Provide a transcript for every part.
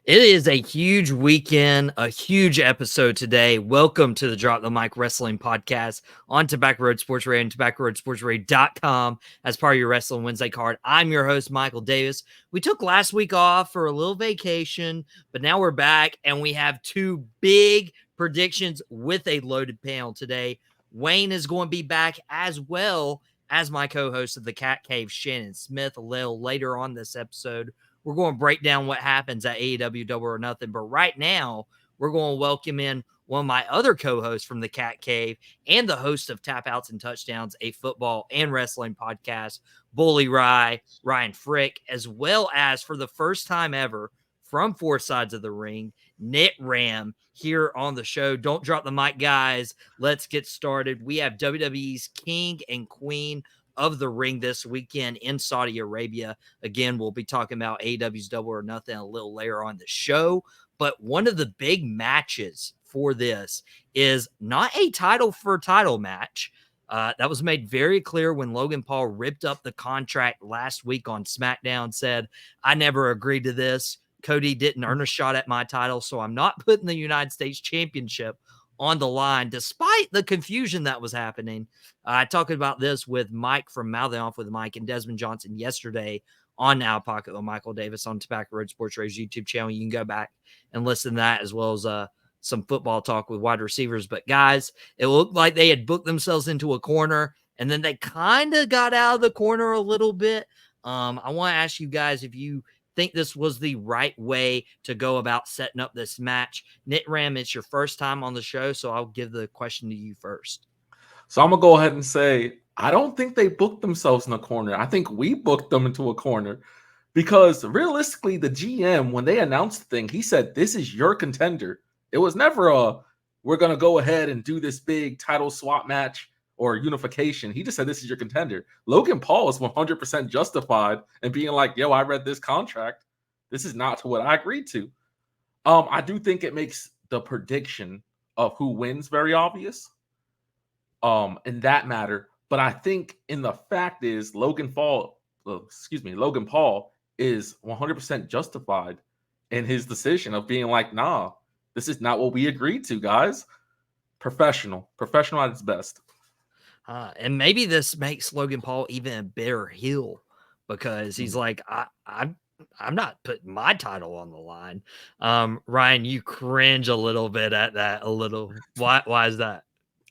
It is a huge weekend, a huge episode today. Welcome to the Drop the Mic Wrestling Podcast on Tobacco Road Sports Radio and TobaccoRoadSportsRadio.com as part of your Wrestling Wednesday card. I'm your host, Michael Davis. We took last week off for a little vacation, but now we're back and we have two big predictions with a loaded panel today. Wayne is going to be back as well as my co-host of the Cat Cave, Shannon Smith, a little later on this episode. We're going to break down what happens at AEW Double or Nothing. But right now, we're going to welcome in one of my other co-hosts from the Cat Cave and the host of Tapouts and Touchdowns, a football and wrestling podcast, Bully Ryan Frick, as well as for the first time ever from four sides of the ring, Nitram here on the show. Don't drop the mic, guys. Let's get started. We have WWE's King and Queen of the Ring this weekend in Saudi Arabia. Again, we'll be talking about AEW's Double or Nothing a little later on the show. But one of the big matches for this is not a title for title match. That was made very clear when Logan Paul ripped up the contract last week on SmackDown, said, I never agreed to this. Cody didn't earn a shot at my title, so I'm not putting the United States Championship on the line, despite the confusion that was happening. I talked about this with Mike from Mouthing Off with Mike and Desmond Johnson yesterday on Now Pocket with Michael Davis on Tobacco Road Sports Radio's YouTube channel. You can go back and listen to that, as well as some football talk with wide receivers. But guys, it looked like they had booked themselves into a corner, and then they kind of got out of the corner a little bit. I want to ask you guys if you think this was the right way to go about setting up this match. Nitram, it's your first time on the show, so I'll give the question to you first. So I'm going to go ahead and say, I don't think they booked themselves in a corner. I think we booked them into a corner because realistically, the GM, when they announced the thing, he said, this is your contender. It was never we're going to go ahead and do this big title swap match or unification. He just said, this is your contender. Logan Paul is 100% justified in being like, yo, I read this contract. This is not what I agreed to. I do think it makes the prediction of who wins very obvious in that matter. But I think in the fact is Logan Paul is 100% justified in his decision of being like, nah, this is not what we agreed to, guys. Professional at its best. And maybe this makes Logan Paul even a bitter heel because he's like, I'm not putting my title on the line. Ryan, you cringe a little bit at that. Why is that?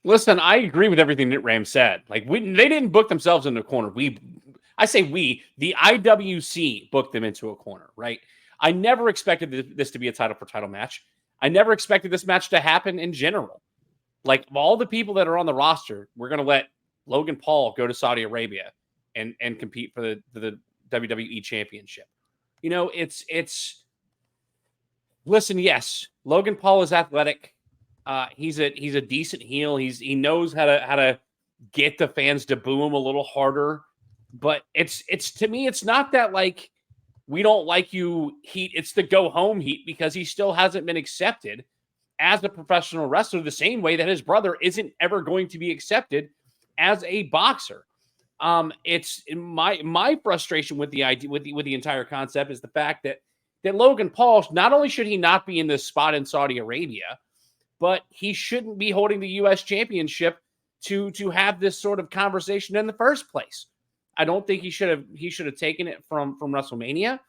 Listen, I agree with everything that Ram said. Like they didn't book themselves in the corner. The IWC booked them into a corner, right? I never expected this to be a title for title match. I never expected this match to happen in general. Like of all the people that are on the roster, we're going to let Logan Paul go to Saudi Arabia and compete for the WWE Championship. You know, listen, yes, Logan Paul is athletic. He's a decent heel. He knows how to get the fans to boo him a little harder. But it's to me, it's not that like we don't like you heat. It's the go home heat because he still hasn't been accepted as a professional wrestler the same way that his brother isn't ever going to be accepted as a boxer. It's my frustration with the idea with the entire concept is the fact that Logan Paul, not only should he not be in this spot in Saudi Arabia, but he shouldn't be holding the U.S. Championship to have this sort of conversation in the first place. I don't think he should have taken it from WrestleMania.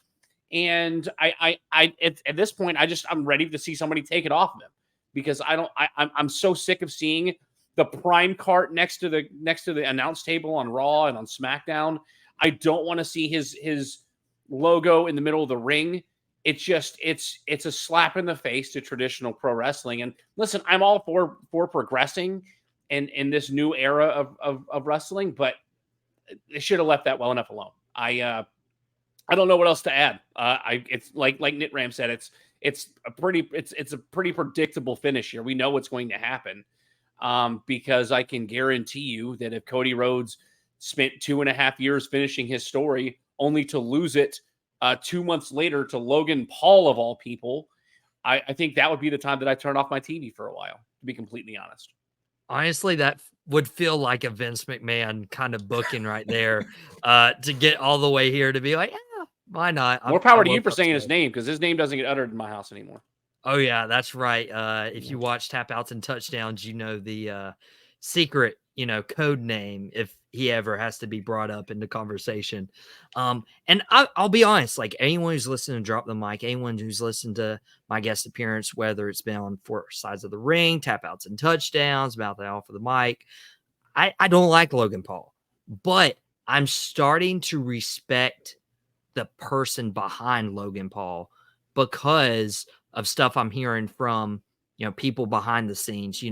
And at this point, I'm ready to see somebody take it off of him because I'm so sick of seeing the prime cart next to the announce table on Raw and on SmackDown. I don't want to see his logo in the middle of the ring. It's a slap in the face to traditional pro wrestling. And listen, I'm all for progressing in this new era of wrestling, but they should have left that well enough alone. I don't know what else to add. It's like Nitram said, it's a pretty predictable finish here. We know what's going to happen because I can guarantee you that if Cody Rhodes spent 2.5 years finishing his story only to lose it 2 months later to Logan Paul of all people, I think that would be the time that I turn off my TV for a while, to be completely honest. Honestly, that would feel like a Vince McMahon kind of booking right there to get all the way here to be like, Why not? More power to you for saying his name, because his name doesn't get uttered in my house anymore. Oh yeah, that's right. If you watch Tapouts and Touchdowns, you know the secret, code name if he ever has to be brought up into conversation. And I'll be honest, like anyone who's listened to Drop the Mic, anyone who's listened to my guest appearance, whether it's been on Four Sides of the Ring, Tapouts and Touchdowns, Mouth Off of the Mic, I don't like Logan Paul, but I'm starting to respect the person behind Logan Paul because of stuff I'm hearing from, people behind the scenes,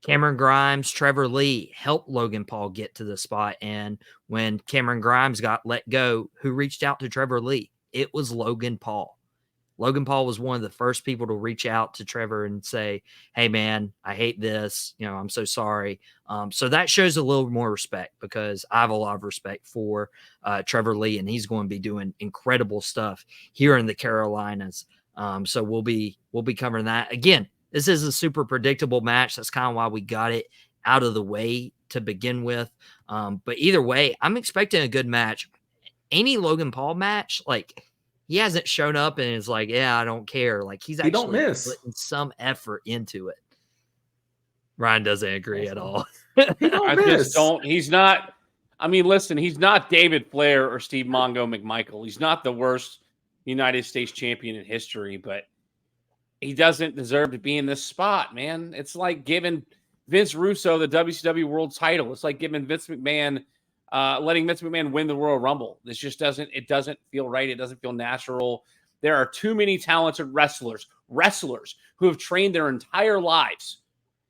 Cameron Grimes, Trevor Lee helped Logan Paul get to the spot. And when Cameron Grimes got let go, who reached out to Trevor Lee? It was Logan Paul. Logan Paul was one of the first people to reach out to Trevor and say, hey, man, I hate this. I'm so sorry. So that shows a little more respect because I have a lot of respect for Trevor Lee, and he's going to be doing incredible stuff here in the Carolinas. So we'll be covering that. Again, this is a super predictable match. That's kind of why we got it out of the way to begin with. But either way, I'm expecting a good match. Any Logan Paul match, like, he hasn't shown up and is like, yeah, I don't care. Like he's actually putting some effort into it. Ryan doesn't agree at all. He's not. I mean, listen, he's not David Flair or Steve Mongo McMichael. He's not the worst United States champion in history, but he doesn't deserve to be in this spot, man. It's like giving Vince Russo the WCW World Title. It's like giving Vince McMahon. Letting Vince McMahon win the Royal Rumble. This just doesn't feel right. It doesn't feel natural. There are too many talented wrestlers who have trained their entire lives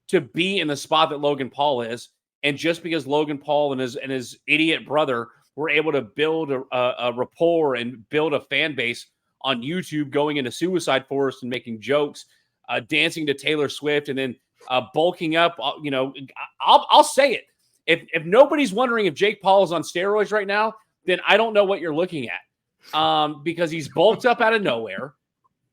to be in the spot that Logan Paul is. And just because Logan Paul and his idiot brother were able to build a rapport and build a fan base on YouTube, going into Suicide Forest and making jokes, dancing to Taylor Swift, and then bulking up, I'll say it. If nobody's wondering if Jake Paul is on steroids right now, then I don't know what you're looking at, because he's bulked up out of nowhere,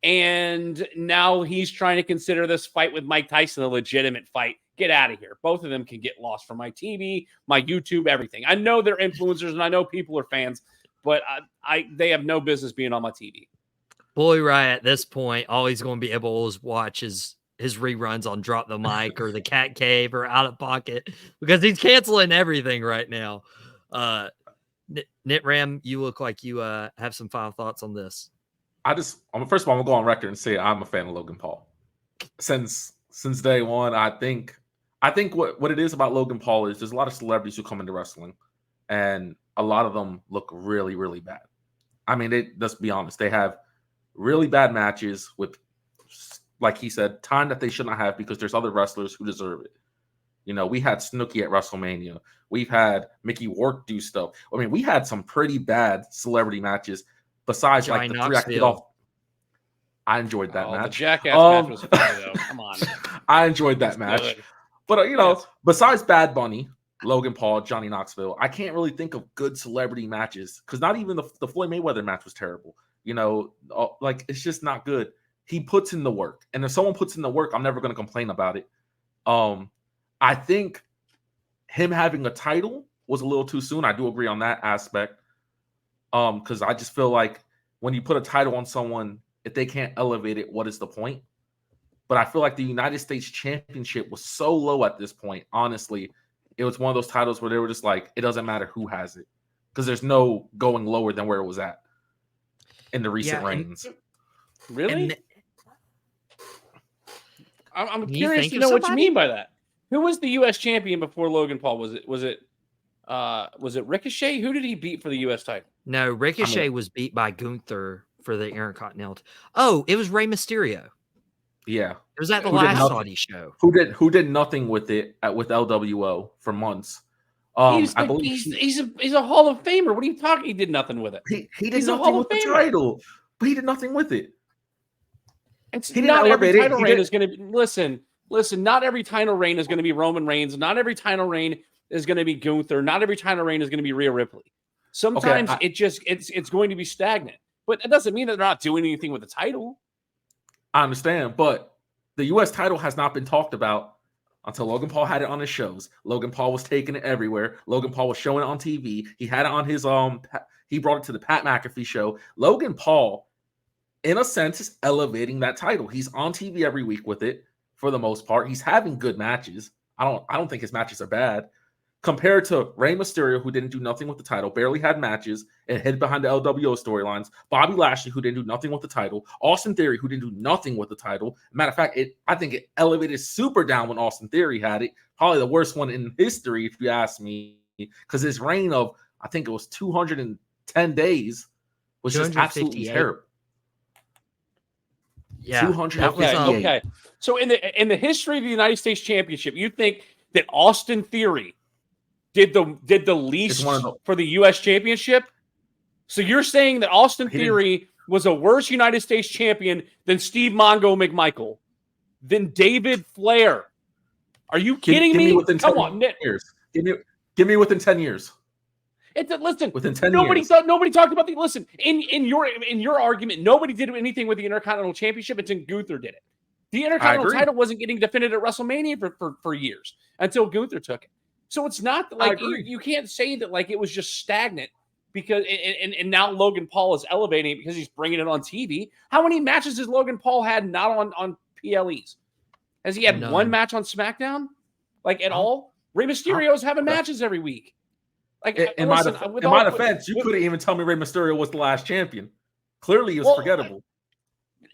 and now he's trying to consider this fight with Mike Tyson a legitimate fight. Get out of here. Both of them can get lost from my TV, my YouTube, everything. I know they're influencers, and I know people are fans, but they have no business being on my TV. Boy, right at this point, all he's going to be able to watch is his reruns on Drop the Mic or the Cat Cave or Out of Pocket, because he's canceling everything right now. Nitram, you look like you have some final thoughts on this. First of all, I'm gonna go on record and say I'm a fan of Logan Paul. Since day one, I think what it is about Logan Paul is there's a lot of celebrities who come into wrestling, and a lot of them look really, really bad. I mean, let's be honest, they have really bad matches with, like he said, time that they should not have because there's other wrestlers who deserve it. We had Snooki at WrestleMania. We've had Mickey Rourke do stuff. I mean, we had some pretty bad celebrity matches besides Johnny like the three I kicked off. I enjoyed that match. The Jackass match was funny, though. Come on. I enjoyed that match. Good. But, besides Bad Bunny, Logan Paul, Johnny Knoxville, I can't really think of good celebrity matches because not even the Floyd Mayweather match was terrible. It's just not good. He puts in the work. And if someone puts in the work, I'm never going to complain about it. I think him having a title was a little too soon. I do agree on that aspect. Because I just feel like when you put a title on someone, if they can't elevate it, what is the point? But I feel like the United States Championship was so low at this point. Honestly, it was one of those titles where they were just like, it doesn't matter who has it. Because there's no going lower than where it was at in the recent reigns. Really? I'm curious to know what you mean by that. Who was the U.S. champion before Logan Paul? Was it Ricochet? Who did he beat for the U.S. title? No, Ricochet was beat by Gunther for the Intercontinental. Oh, it was Rey Mysterio. Yeah, it was at the last Saudi show. Who did nothing with it with LWO for months. He's a Hall of Famer. What are you talking? He did nothing with it. He did nothing with the title, but he did nothing with it. Not every title reign is going to be. Listen. Not every title reign is going to be Roman Reigns. Not every title reign is going to be Gunther. Not every title reign is going to be Rhea Ripley. Sometimes it's going to be stagnant, but it doesn't mean that they're not doing anything with the title. I understand, but the U.S. title has not been talked about until Logan Paul had it on his shows. Logan Paul was taking it everywhere. Logan Paul was showing it on TV. He had it on He brought it to the Pat McAfee show. Logan Paul, in a sense, is elevating that title. He's on TV every week with it for the most part. He's having good matches. I don't think his matches are bad. Compared to Rey Mysterio, who didn't do nothing with the title, barely had matches, and hid behind the LWO storylines. Bobby Lashley, who didn't do nothing with the title. Austin Theory, who didn't do nothing with the title. Matter of fact, I think it elevated super down when Austin Theory had it. Probably the worst one in history, if you ask me, because his reign of, I think it was 210 days, was just absolutely terrible. Yeah, 258. Okay. So in the history of the United States Championship, you think that Austin Theory did the least for the U.S. Championship? So you're saying that Austin Theory was a worse United States champion than Steve Mongo McMichael, than David Flair? Are you kidding me? Come on, years. Give me within 10 years. Listen, within 10 nobody years. Nobody talked about the. Listen, in your argument, nobody did anything with the Intercontinental Championship until Gunther did it. The Intercontinental title wasn't getting defended at WrestleMania for years until Gunther took it. So it's not like you can't say that like it was just stagnant because and now Logan Paul is elevating it because he's bringing it on TV. How many matches has Logan Paul had not on PLEs? Has he had one match on SmackDown? Like at all? Rey Mysterio's having matches every week. Like in my defense, you couldn't even tell me Rey Mysterio was the last champion. Clearly, he was forgettable.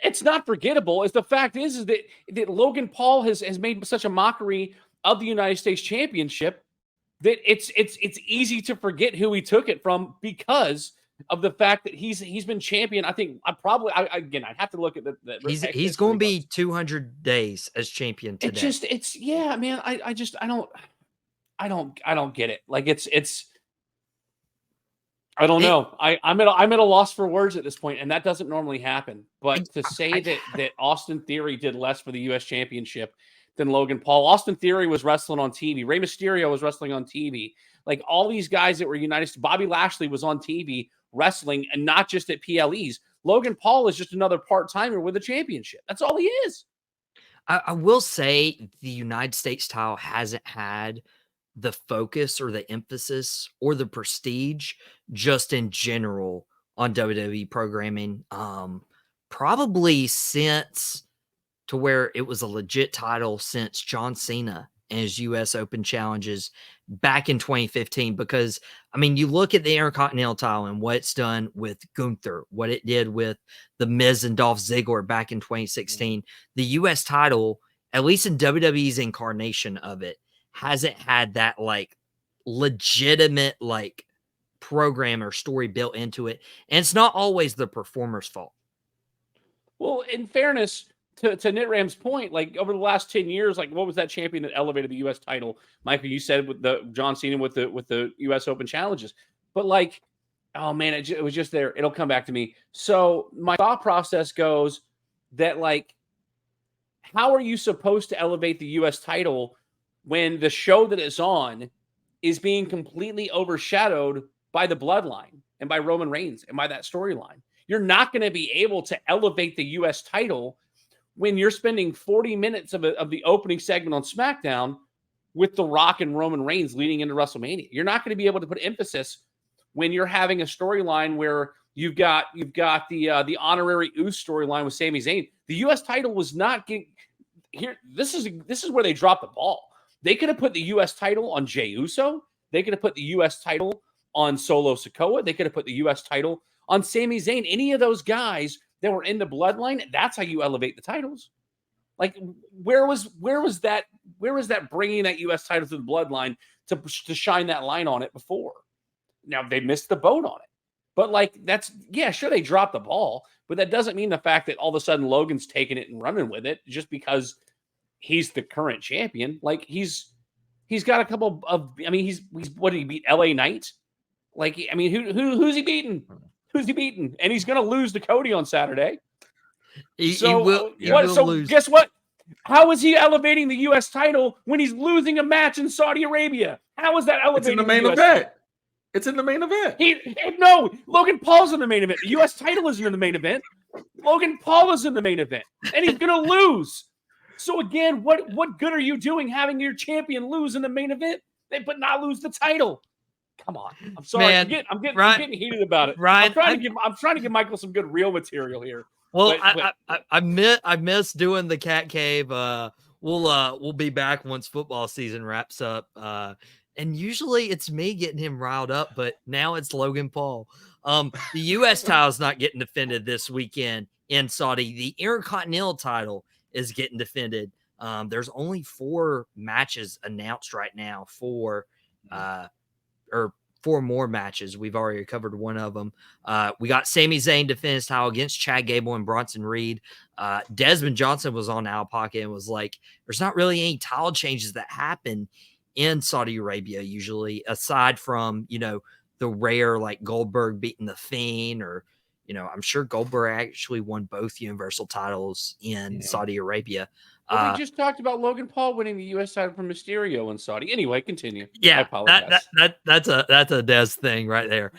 It's not forgettable. The fact is that Logan Paul has made such a mockery of the United States Championship that it's easy to forget who he took it from because of the fact that he's been champion. I think I'd have to look at the he's going to be 200 days as champion today. I don't get it. Like it's I don't know. I'm at a loss for words at this point, and that doesn't normally happen. But to say that Austin Theory did less for the U.S. Championship than Logan Paul. Austin Theory was wrestling on TV. Rey Mysterio was wrestling on TV. Like all these guys that were United States. Bobby Lashley was on TV wrestling, and not just at PLEs. Logan Paul is just another part-timer with a championship. That's all he is. I will say the United States title hasn't had the focus or the emphasis or the prestige just in general on WWE programming. Probably since to where it was a legit title since John Cena and his U.S. Open challenges back in 2015. Because, I mean, you look at the Intercontinental title and what it's done with Gunther, what it did with The Miz and Dolph Ziggler back in 2016. The U.S. title, at least in WWE's incarnation of it, hasn't had that like legitimate like program or story built into it. And it's not always the performer's fault. Well, in fairness to Nitram's point, like over the last 10 years, like what was that champion that elevated the U.S. title? Michael, you said with the John Cena with the U.S. Open challenges, but like, oh man, it was just there. It'll come back to me. So my thought process goes that like, how are you supposed to elevate the U.S. title when the show that it's on is being completely overshadowed by the bloodline and by Roman Reigns and by that storyline? You're not going to be able to elevate the U.S. title when you're spending 40 minutes of the opening segment on SmackDown with The Rock and Roman Reigns leading into WrestleMania. You're not going to be able to put emphasis when you're having a storyline where you've got the honorary Uso storyline with Sami Zayn. The U.S. title was not getting here. This is where they dropped the ball. They could have put the U.S. title on Jey Uso. They could have put the U.S. title on Solo Sikoa. They could have put the U.S. title on Sami Zayn. Any of those guys that were in the bloodline, that's how you elevate the titles. Like, where was that bringing that U.S. title to the bloodline to shine that line on it before? Now, they missed the boat on it. But, like, sure, they dropped the ball, but that doesn't mean the fact that all of a sudden Logan's taking it and running with it just because he's the current champion. Like, he's got a couple of, I mean, he's what did he beat? LA Knight? Like, I mean, who's he beating? Who's he beating? And he's going to lose to Cody on Saturday. He will lose. Guess what? How is he elevating the U.S. title when he's losing a match in Saudi Arabia? How is that elevating? It's in the main event. It's in the main event. No, Logan Paul's in the main event. The U.S. title isn't in the main event. Logan Paul is in the main event, and he's going to lose. So again, what good are you doing having your champion lose in the main event, but not lose the title? Come on. I'm sorry. Man, I'm Ryan, getting heated about it. Ryan, I'm trying to give Michael some good real material here. well, But I miss doing the cat cave. We'll be back once football season wraps up. And usually it's me getting him riled up, but now it's Logan Paul. The U.S. title is not getting defended this weekend in Saudi. The Intercontinental title is getting defended. There's only 4 matches announced right now for, or 4 more matches. We've already covered one of them. We got Sami Zayn defend his title against Chad Gable and Bronson Reed. Desmond Johnson was on Out of Pocket and was like, there's not really any title changes that happen in Saudi Arabia usually, aside from, the rare like Goldberg beating the Fiend, or, I'm sure Goldberg actually won both Universal titles in Saudi Arabia. we just talked about Logan Paul winning the U.S. title from Mysterio in Saudi. Anyway, continue. Yeah, I apologize. That's a Des thing right there.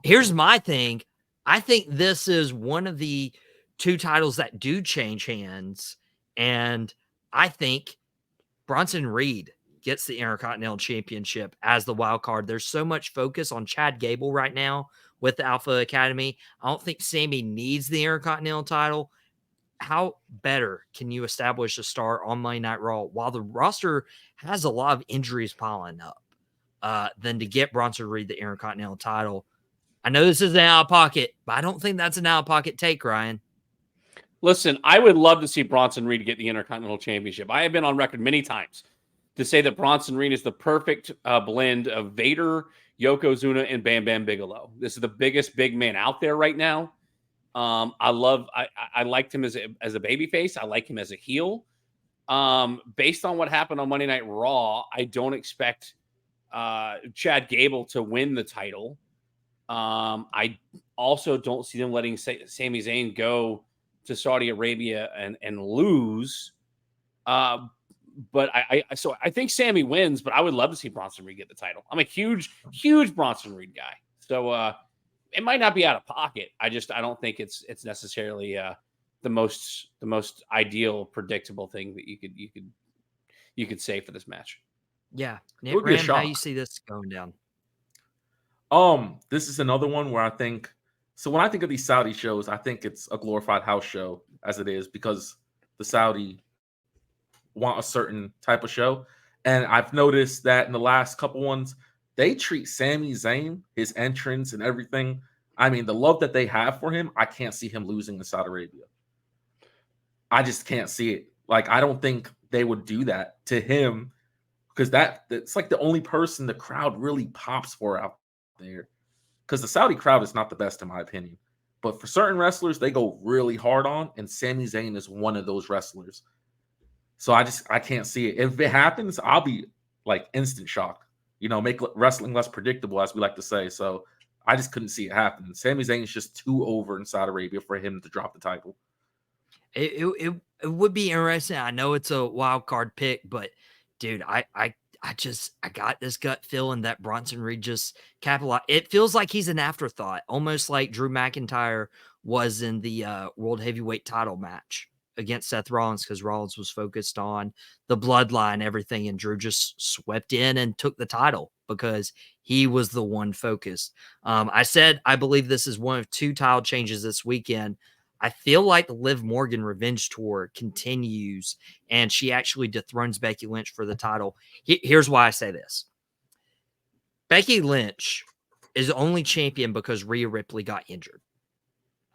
Here's my thing. I think this is one of the 2 titles that do change hands, and I think Bronson Reed gets the Intercontinental Championship as the wild card. There's so much focus on Chad Gable right now with the Alpha Academy. I don't think Sammy needs the Intercontinental title. How better can you establish a star on Monday Night Raw while the roster has a lot of injuries piling up than to get Bronson Reed the Intercontinental title? I know this is an out of pocket, but I don't think that's an out of pocket take, Ryan. Listen, I would love to see Bronson Reed get the Intercontinental Championship. I have been on record many times to say that Bronson Reed is the perfect blend of Vader, Yokozuna, and Bam Bam Bigelow. This is the biggest big man out there right now. I liked him as a babyface. I like him as a heel. Based on what happened on Monday Night Raw, I don't expect Chad Gable to win the title. I also don't see them letting Sami Zayn go to Saudi Arabia and lose. But I think Sammy wins, but I would love to see Bronson Reed get the title. I'm a huge Bronson Reed guy. So it might not be out of pocket. I don't think it's necessarily the most ideal predictable thing that you could say for this match. Yeah. It would be a Ram, how shock. you see this going down? This is another one where I think, so when I think of these Saudi shows, I think it's a glorified house show as it is, because the Saudi want a certain type of show. And I've noticed that in the last couple ones, they treat Sami Zayn, his entrance and everything. I mean, the love that they have for him, I can't see him losing to Saudi Arabia. I just can't see it. Like, I don't think they would do that to him, because that's like the only person the crowd really pops for out there. Because the Saudi crowd is not the best, in my opinion. But for certain wrestlers, they go really hard on, and Sami Zayn is one of those wrestlers. So I can't see it. If it happens, I'll be like instant shock. Make wrestling less predictable, as we like to say. So I just couldn't see it happen. Sami Zayn is just too over in Saudi Arabia for him to drop the title. It would be interesting. I know it's a wild card pick, but dude, I got this gut feeling that Bronson Reed just capitalized. It feels like he's an afterthought, almost like Drew McIntyre was in the World Heavyweight title match against Seth Rollins, because Rollins was focused on the bloodline, everything, and Drew just swept in and took the title because he was the one focused. I said I believe this is one of 2 title changes this weekend. I feel like the Liv Morgan revenge tour continues, and she actually dethrones Becky Lynch for the title. Here's why I say this. Becky Lynch is only champion because Rhea Ripley got injured.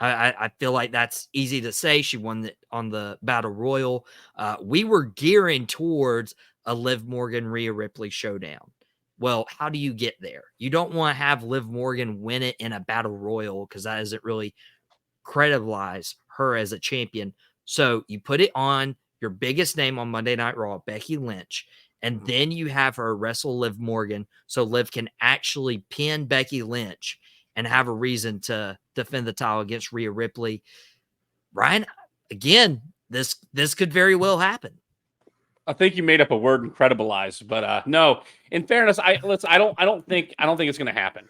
I feel like that's easy to say. She won it on the Battle Royal. We were gearing towards a Liv Morgan, Rhea Ripley showdown. Well, how do you get there? You don't want to have Liv Morgan win it in a Battle Royal, because that doesn't really credibilize her as a champion. So you put it on your biggest name on Monday Night Raw, Becky Lynch, and then you have her wrestle Liv Morgan so Liv can actually pin Becky Lynch and have a reason to defend the title against Rhea Ripley. Ryan, again, this could very well happen. I think you made up a word, incredibilize, but no. In fairness, I don't think it's going to happen.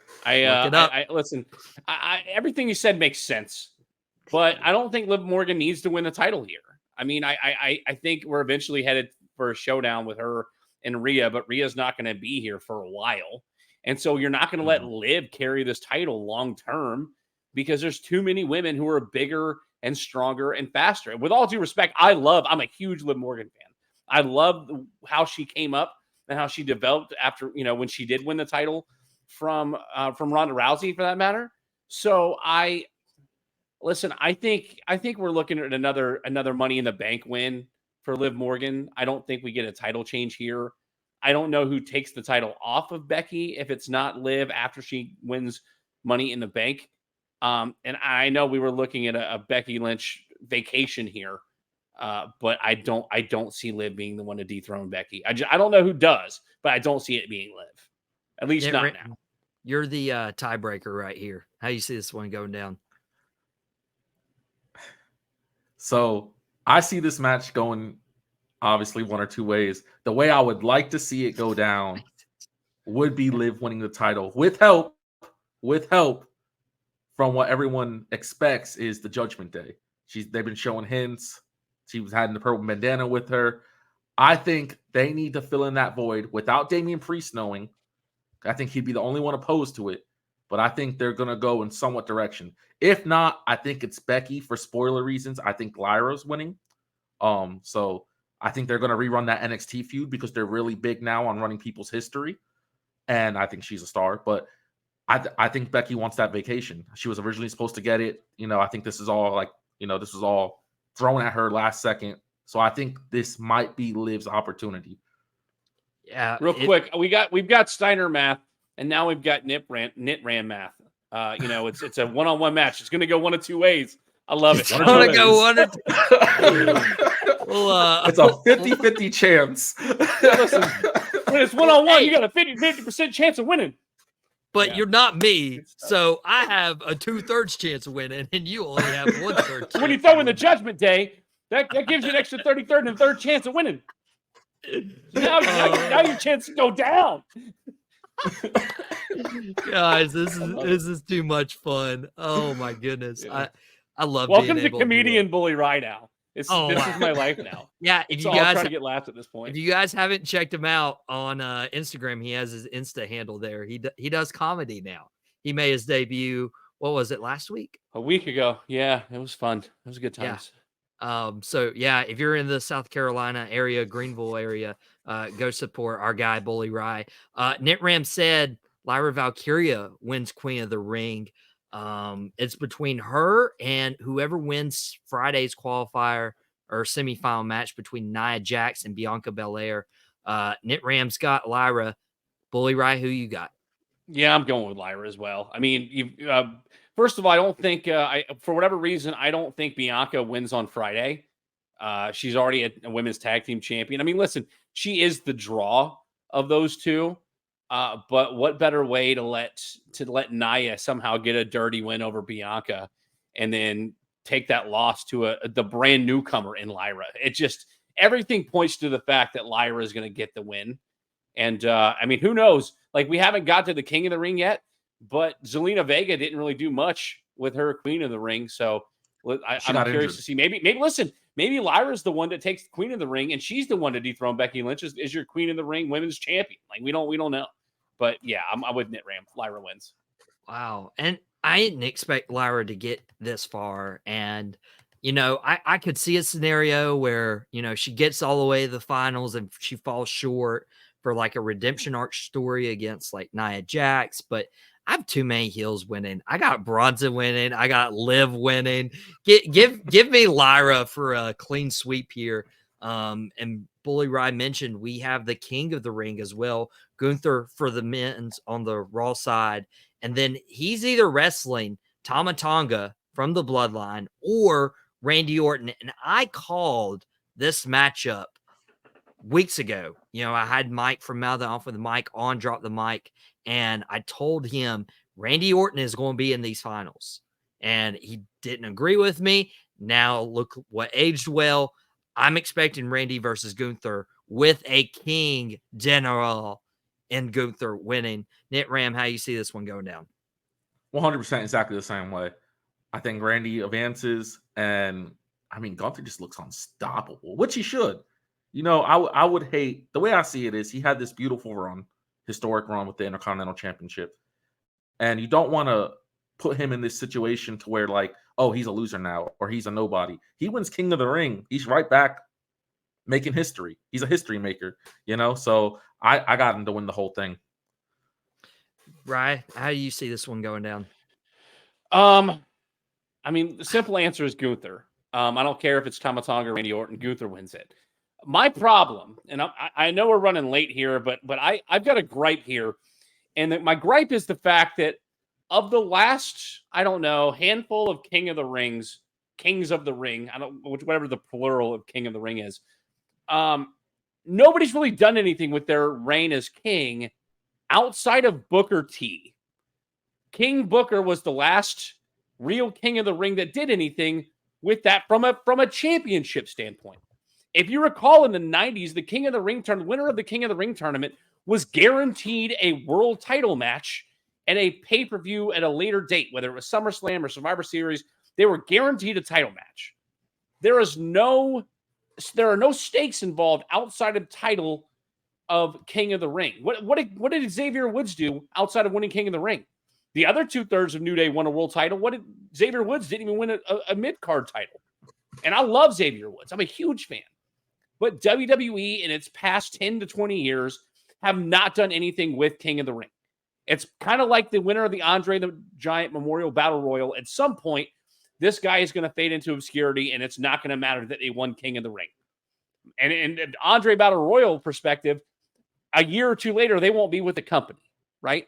Listen. Everything you said makes sense, but I don't think Liv Morgan needs to win the title here. I mean, I think we're eventually headed for a showdown with her and Rhea, but Rhea's not going to be here for a while. And so you're not going to let Liv carry this title long term because there's too many women who are bigger and stronger and faster. And with all due respect, I'm a huge Liv Morgan fan. I love how she came up and how she developed after, when she did win the title from Ronda Rousey, for that matter. So I think we're looking at another Money in the Bank win for Liv Morgan. I don't think we get a title change here. I don't know who takes the title off of Becky if it's not Liv after she wins Money in the Bank. And I know we were looking at a Becky Lynch vacation here, but I don't see Liv being the one to dethrone Becky. I don't know who does, but I don't see it being Liv. At least not now. You're the tiebreaker right here. How do you see this one going down? So I see this match going obviously one or two ways. The way I would like to see it go down would be Liv winning the title with help from what everyone expects is the Judgment Day. They've been showing hints. She was having the purple bandana with her. I think they need to fill in that void without Damian Priest knowing. I think he'd be the only one opposed to it, but I think they're going to go in somewhat direction. If not, I think it's Becky for spoiler reasons. I think Lyra's winning. So I think they're going to rerun that NXT feud because they're really big now on running people's history. And I think she's a star, but I think Becky wants that vacation. She was originally supposed to get it. I think this is all this was all thrown at her last second. So I think this might be Liv's opportunity. Yeah. Real quick, we've got Steiner math, and now we've got Nitram math. It's a one-on-one match. It's going to go one of two ways. I love it. It's going to go one or two. It's a 50-50 chance. Listen, when it's one-on-one, you got a 50% chance of winning. But you're not me, so I have a 2/3 chance of winning, and you only have 1/3. When you throw in the Judgment Day, that gives you an extra 33rd and third chance of winning. Now your chances go down. Guys, this is too much fun. Oh my goodness. I love Welcome to comedian Bully Rye now. This is my life now. Yeah, if you guys trying to get laughs at this point. If you guys haven't checked him out on Instagram, he has his Insta handle there. He does comedy now. He made his debut. What was it, last week? A week ago. Yeah, it was fun. It was a good time. Yeah. So yeah, if you're in the South Carolina area, Greenville area, go support our guy Bully Rye. Nitram said Lyra Valkyria wins Queen of the Ring. It's between her and whoever wins Friday's qualifier or semifinal match between Nia Jax and Bianca Belair. Nitram's got Lyra. Bully Rye, who you got? Yeah, I'm going with Lyra as well. I mean, first of all, I don't think for whatever reason, I don't think Bianca wins on Friday. She's already a women's tag team champion. I mean, listen, she is the draw of those two. But what better way to let Nia somehow get a dirty win over Bianca and then take that loss to the brand newcomer in Lyra? It just, everything points to the fact that Lyra is going to get the win. And I mean, who knows? Like, we haven't got to the King of the Ring yet, but Zelina Vega didn't really do much with her Queen of the Ring. So I'm curious to see. Maybe Lyra's the one that takes Queen of the Ring, and she's the one to dethrone Becky Lynch is your Queen of the Ring women's champion. Like, we don't know. But yeah, I'm with Nitram. Lyra wins. Wow. And I didn't expect Lyra to get this far. And, I could see a scenario where, she gets all the way to the finals and she falls short for like a redemption arc story against like Nia Jax. But I have too many heels winning. I got Bronson winning. I got Liv winning. Give me Lyra for a clean sweep here. And Bully Rye mentioned we have the King of the Ring as well, Gunther for the men's on the Raw side. And then he's either wrestling Tama Tonga from the Bloodline or Randy Orton. And I called this matchup weeks ago. I had Mike from Mouth Off with the Mic on Drop the Mic, and I told him Randy Orton is going to be in these finals. And he didn't agree with me. Now look what aged well. I'm expecting Randy versus Gunther with a King General and Gunther winning. Nitram, how you see this one going down? 100% exactly the same way. I think Randy advances, and I mean, Gunther just looks unstoppable, which he should. I would hate, the way I see it is he had this beautiful run, historic run with the Intercontinental Championship. And you don't want to put him in this situation to where like, oh, he's a loser now or he's a nobody. He wins King of the Ring. He's right back making history. He's a history maker, you know? So I got him to win the whole thing. Right. How do you see this one going down? I mean, the simple answer is Gunther. I don't care if it's Tama Tonga or Randy Orton. Gunther wins it. My problem, and I know we're running late here, but I've got a gripe here. And my gripe is the fact that of the last, I don't know, handful of Kings of the Ring, whatever the plural of King of the Ring is, nobody's really done anything with their reign as king outside of Booker T. King Booker was the last real King of the Ring that did anything with that from a championship standpoint. If you recall in the 90s, the King of the Ring winner of the King of the Ring tournament was guaranteed a world title match and a pay-per-view at a later date, whether it was SummerSlam or Survivor Series. They were guaranteed a title match. There are no stakes involved outside of title of King of the Ring. What did Xavier Woods do outside of winning King of the Ring? The other 2/3 of New Day won a world title. What did Xavier Woods didn't even win a mid-card title. And I love Xavier Woods. I'm a huge fan. But WWE in its past 10 to 20 years have not done anything with King of the Ring. It's kind of like the winner of the Andre the Giant Memorial Battle Royal. At some point, this guy is going to fade into obscurity, and it's not going to matter that they won King of the Ring. And in Andre Battle Royal perspective, a year or two later, they won't be with the company, right?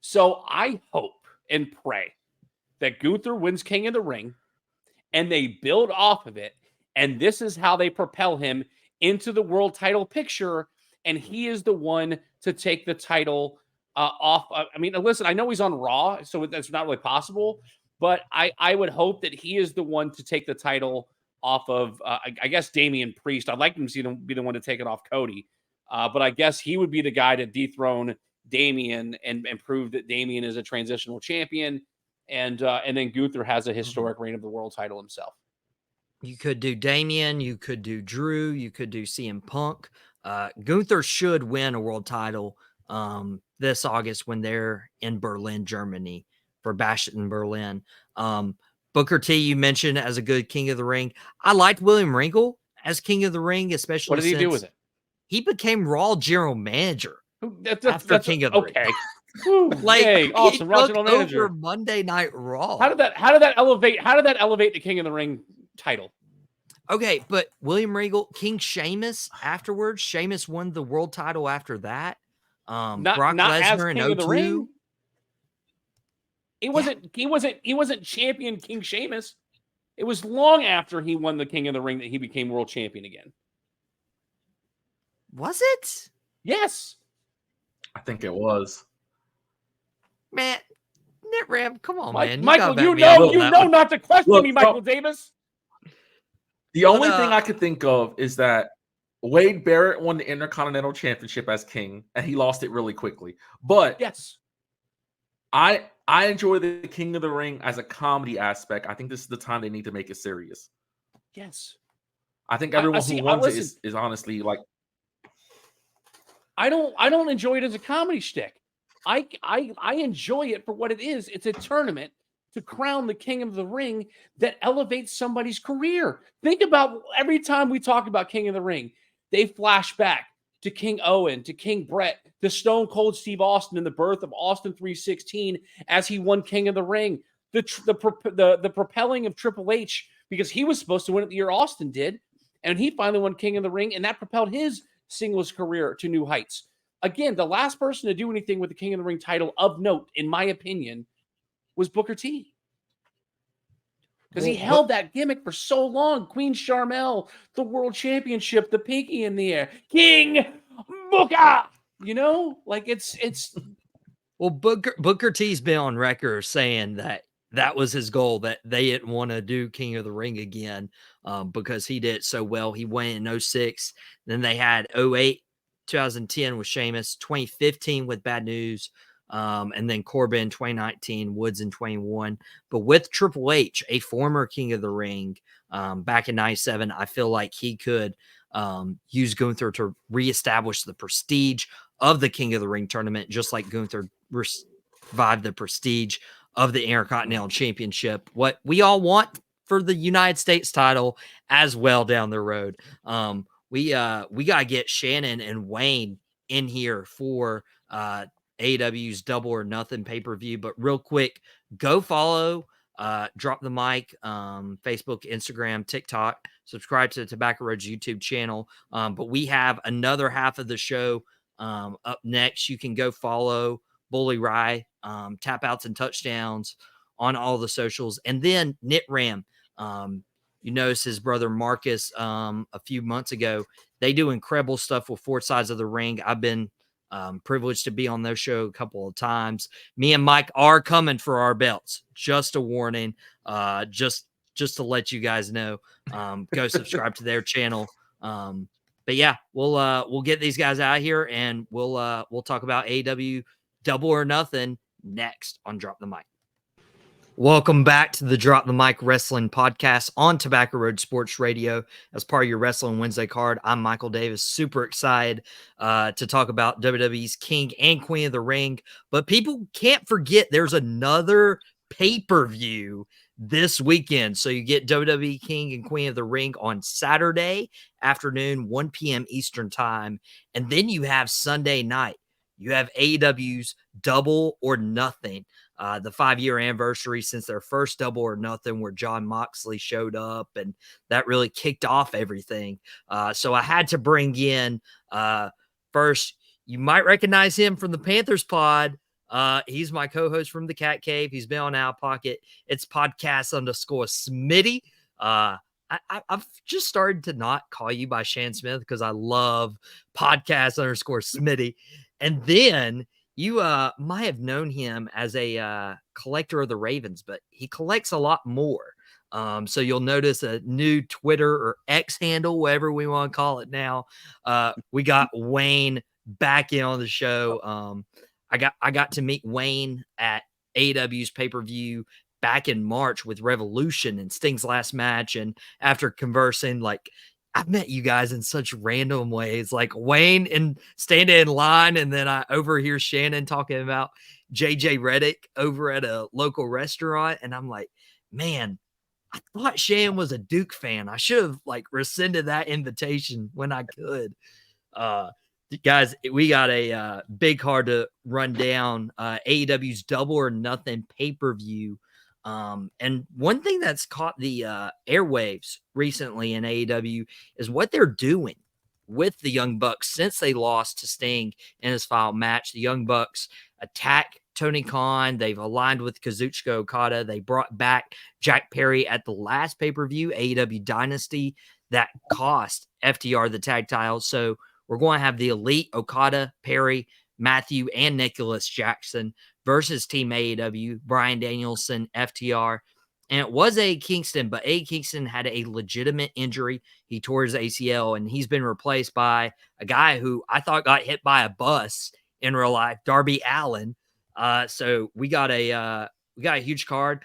So I hope and pray that Gunther wins King of the Ring, and they build off of it, and this is how they propel him into the world title picture, and he is the one to take the title off. I mean, listen, I know he's on Raw, so that's not really possible, but I would hope that he is the one to take the title off of, I guess, Damian Priest. I'd like him to be the one to take it off Cody, but I guess he would be the guy to dethrone Damian and prove that Damian is a transitional champion, and then Gunther has a historic reign of the world title himself. You could do Damian, you could do Drew, you could do CM Punk. Gunther should win a world title this August when they're in Berlin, Germany for Bash It in Berlin. Booker T, you mentioned as a good King of the Ring. I liked William Regal as King of the Ring, especially. What did he do with it? He became Raw general manager after King of the Ring. Okay. Woo, like, yay, awesome, he Raw took general manager. over Monday Night Raw. How did that elevate the King of the Ring title? Okay, but William Regal, King Sheamus afterwards. Sheamus won the world title after that. Brock Lesnar in 02. He wasn't champion King Sheamus. It was long after he won the King of the Ring that he became world champion again. Was it? Yes. I think it was. Man, Nitram, come on, man. Michael, you know not to question me, Michael Davis. The only thing I could think of is that Wade Barrett won the Intercontinental Championship as king, and he lost it really quickly. But yes, I enjoy the King of the Ring as a comedy aspect. I think this is the time they need to make it serious. Yes. I think everyone who wants it is honestly like. I don't enjoy it as a comedy shtick. I enjoy it for what it is. It's a tournament to crown the King of the Ring that elevates somebody's career. Think about every time we talk about King of the Ring, they flash back to King Owen, to King Brett, to Stone Cold Steve Austin and the birth of Austin 316 as he won King of the Ring. The propelling of Triple H because he was supposed to win it the year Austin did, and he finally won King of the Ring, and that propelled his singles career to new heights. Again, the last person to do anything with the King of the Ring title of note, in my opinion, was Booker T. Because he held that gimmick for so long. Queen Sharmell, the world championship, the pinky in the air. King Booker! You know? Like, it's... Well, Booker T's been on record saying that was his goal, that they didn't want to do King of the Ring again because he did so well. He went in 06. Then they had 08, 2010 with Sheamus, 2015 with Bad News, and then Corbin in 2019, Woods in 21. But with Triple H, a former King of the Ring, back in 97, I feel like he could use Gunther to reestablish the prestige of the King of the Ring tournament, just like Gunther revived the prestige of the Intercontinental Championship. What we all want for the United States title as well down the road. We gotta get Shannon and Wayne in here for AEW's Double or Nothing pay-per-view. But real quick, go follow Drop the Mic, Facebook, Instagram, TikTok. Subscribe to the Tobacco Road's YouTube channel. But we have another half of the show up next. You can go follow Bully Rye, Tapouts and Touchdowns on all the socials. And then Nitram. You notice his brother Marcus a few months ago. They do incredible stuff with Four Sides of the Ring. I've been privileged to be on their show a couple of times. Me and Mike are coming for our belts. Just a warning. Just to let you guys know. Go subscribe to their channel. But yeah, we'll get these guys out of here, and we'll talk about AEW Double or Nothing next on Drop the Mic. Welcome back to the Drop the Mic Wrestling Podcast on Tobacco Road Sports Radio. As part of your Wrestling Wednesday card, I'm Michael Davis. Super excited to talk about WWE's King and Queen of the Ring. But people can't forget there's another pay-per-view this weekend. So you get WWE King and Queen of the Ring on Saturday afternoon, 1 p.m. Eastern Time. And then you have Sunday night. You have AEW's Double or Nothing. The 5-year anniversary since their first Double or Nothing, where Jon Moxley showed up, and that really kicked off everything. So I had to bring in first, you might recognize him from the Panthers pod. He's my co-host from the Cat Cave. He's been on Out Pocket. It's podcast_Smitty. I've just started to not call you by Shannon Smith because I love podcast_Smitty. And then you might have known him as a collector of the Ravens, but he collects a lot more. So you'll notice a new Twitter or X handle, whatever we want to call it now. We got Wayne back in on the show. I got to meet Wayne at AEW's pay-per-view back in March with Revolution and Sting's last match. And after conversing, like, I've met you guys in such random ways, like Wayne and standing in line, and then I overhear Shannon talking about JJ Reddick over at a local restaurant, and I'm like, man, I thought Shannon was a Duke fan. I should have like rescinded that invitation when I could. Guys, we got a big card to run down. AEW's Double or Nothing pay-per-view. And one thing that's caught the airwaves recently in AEW is what they're doing with the Young Bucks since they lost to Sting in his final match. The Young Bucks attack Tony Khan. They've aligned with Kazuchika Okada. They brought back Jack Perry at the last pay-per-view, AEW Dynasty, that cost FTR the tag titles. So we're going to have the Elite, Okada, Perry, Matthew, and Nicholas Jackson versus Team AEW, Bryan Danielson, FTR. And it was Eddie Kingston, but Eddie Kingston had a legitimate injury. He tore his ACL, and he's been replaced by a guy who I thought got hit by a bus in real life, Darby Allin. So we got a huge card.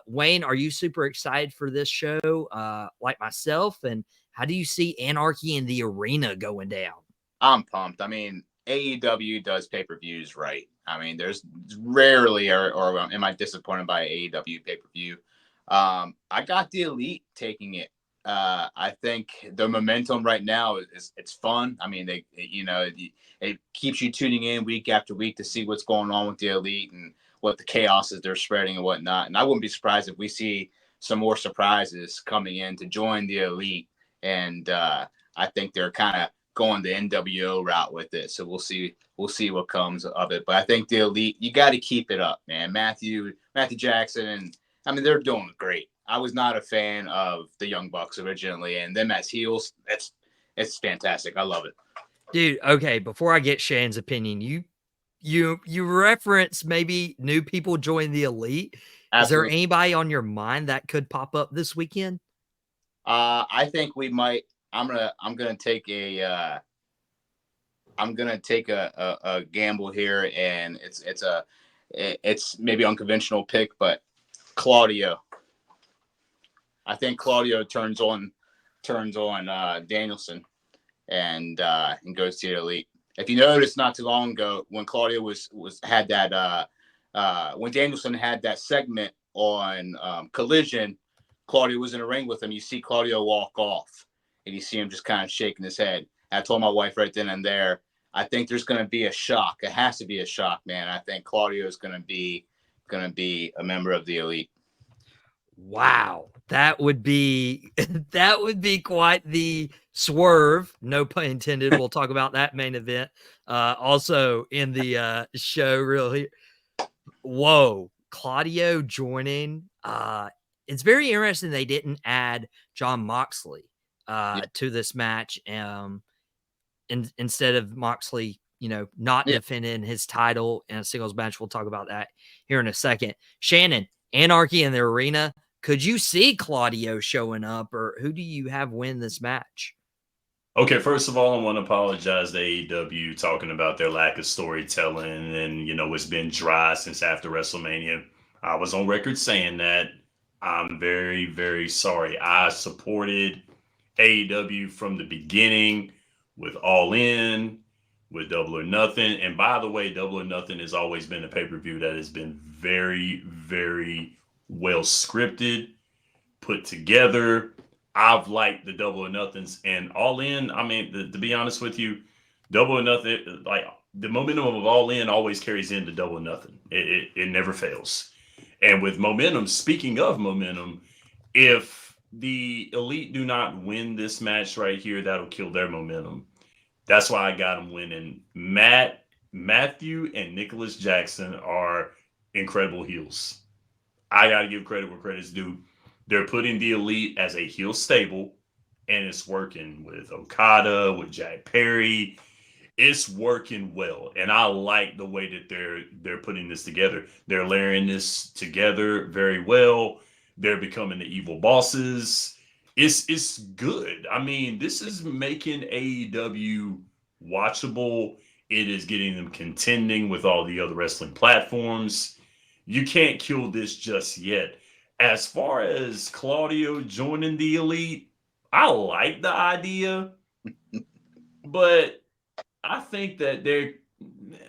Wayne, are you super excited for this show, like myself? And how do you see Anarchy in the Arena going down? I'm pumped. I mean, AEW does pay-per-views right. I mean, there's rarely or am I disappointed by AEW pay-per-view? I got the Elite taking it. I think the momentum right now is it's fun. I mean, it keeps you tuning in week after week to see what's going on with the Elite and what the chaos is they're spreading and whatnot. And I wouldn't be surprised if we see some more surprises coming in to join the Elite. And I think they're kind of going the NWO route with it. So we'll see what comes of it. But I think the Elite, you got to keep it up, man. Matthew Jackson, and I mean, they're doing great. I was not a fan of the Young Bucks originally, and them as heels, it's fantastic. I love it. Dude, okay, before I get Shannon's opinion, you reference maybe new people join the Elite. Absolutely. Is there anybody on your mind that could pop up this weekend? I think we might. I'm gonna take a I'm gonna take a gamble here, and it's maybe unconventional pick, but Claudio. I think Claudio turns on Danielson and goes to the elite. If you noticed not too long ago when Claudio had that when Danielson had that segment on Collision, Claudio was in the ring with him. You see Claudio walk off, and you see him just kind of shaking his head. I told my wife right then and there, I think there's going to be a shock. It has to be a shock, man. I think Claudio is going to be a member of the elite. Wow, that would be quite the swerve. No pun intended. We'll talk about that main event also in the show. Really, whoa, Claudio joining. It's very interesting they didn't add John Moxley to this match. Instead of Moxley, not defending his title in a singles match. We'll talk about that here in a second. Shannon, Anarchy in the Arena. Could you see Claudio showing up, or who do you have win this match? Okay, first of all, I want to apologize to AEW talking about their lack of storytelling, and it's been dry since after WrestleMania. I was on record saying that. I'm very, very sorry. I supported AEW from the beginning with All In, with Double or Nothing. And by the way, Double or Nothing has always been a pay-per-view that has been very, very well scripted, put together. I've liked the Double or Nothings, and All In. I mean, to be honest with you, Double or Nothing, like the momentum of All In always carries into Double or Nothing. It never fails. And with momentum, speaking of momentum, if the Elite do not win this match right here, that'll kill their momentum. That's why I got them winning. Matthew and Nicholas Jackson are incredible heels. I got to give credit where credit's due. They're putting the Elite as a heel stable, and it's working with Okada, with Jack Perry. It's working well, and I like the way that they're putting this together. They're layering this together very well. They're becoming the evil bosses. It's good. I mean, this is making AEW watchable. It is getting them contending with all the other wrestling platforms. You can't kill this just yet. As far as Claudio joining the Elite, I like the idea, but I think that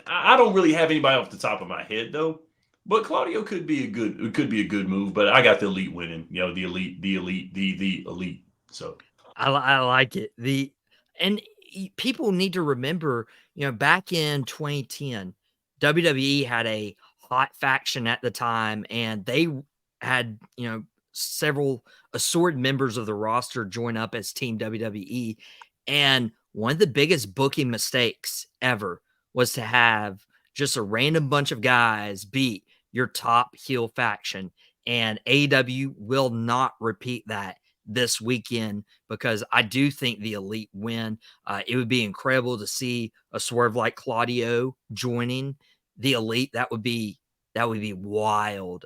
I don't really have anybody off the top of my head though. But Claudio could be a good move. But I got the Elite winning. The Elite. So I like it. And people need to remember, back in 2010, WWE had a hot faction at the time, and they had, several assorted members of the roster join up as Team WWE. And one of the biggest booking mistakes ever was to have just a random bunch of guys beat your top heel faction. And AEW will not repeat that this weekend, because I do think the Elite win. It would be incredible to see a swerve like Claudio joining the Elite. That would be wild,